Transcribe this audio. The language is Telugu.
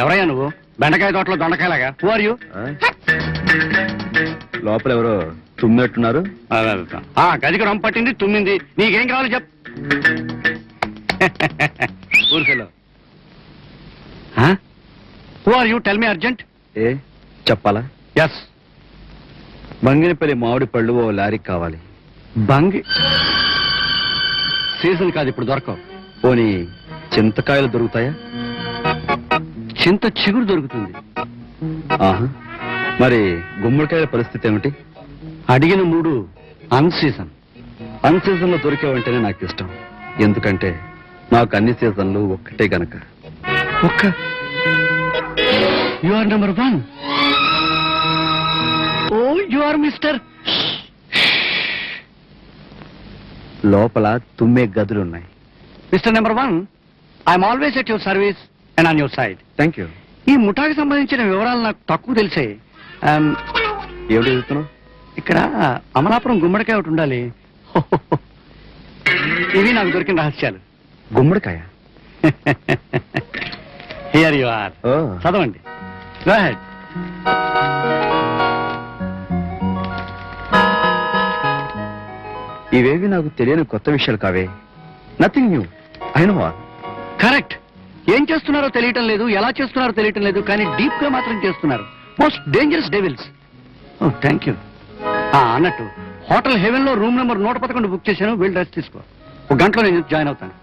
ఎవరయ్యా నువ్వు? బెండకాయ తోటలో దొండకాయలాగా. Who are you? లోపల ఎవరో తుమ్మినట్టున్నారు. గదికి రొమ్మ పట్టింది, తుమ్మింది. నీకేం కావాలి చెప్. ఊరికెళ్ళు. Who are you? Tell me urgent. ఏ చెప్పాలా? ఎస్. బంగినపల్లి మామిడి పళ్ళు ఓ లారీకి కావాలి. బంగి సీజన్ కాదు, ఇప్పుడు దొరకవు. పోనీ చింతకాయలు దొరుకుతాయా? చింత చిగురు దొరుకుతుంది. ఆహా, మరి గుమ్మడికాయల పరిస్థితి ఏమిటి? అడిగిన 3 అన్ సీజన్. అన్ సీజన్ లో దొరికేవంటేనే నాకు ఇష్టం. ఎందుకంటే నాకు అన్ని సీజన్లు ఒక్కటే గనక. You are number 1. Oh you are mister. లోపల తుమ్మే గదులున్నాయి. Mister number 1, I'm always at your service and on your side. Thank you. ఈ ముఠాకి సంబంధించిన వివరాలు నాకు తక్కువ తెలిసాయి. ఏమిటి చెప్తున్నావు? ఇక్కడ అమలాపురం గుమ్మడికాయ ఒకటి ఉండాలి. ఇవి నాకు దొరికిన రహస్యాలు. గుమ్మడికాయ? Here you are. చదవండి. Go ahead. ఇవేవి నాకు తెలియని కొత్త విషయాలు కావే. Nothing new. I know all. Correct. ఏం చేస్తున్నారో తెలియటం లేదు, ఎలా చేస్తున్నారో తెలియటం లేదు, కానీ డీప్ గా మాత్రం చేస్తున్నారు. Most dangerous devils. Oh thank you. అన్నట్టు హోటల్ హెవెన్ లో రూమ్ నెంబర్ 111 బుక్ చేశాను. వెళ్ళి రెస్ట్ తీసుకో. 1 గంటలో నేను జాయిన్ అవుతాను.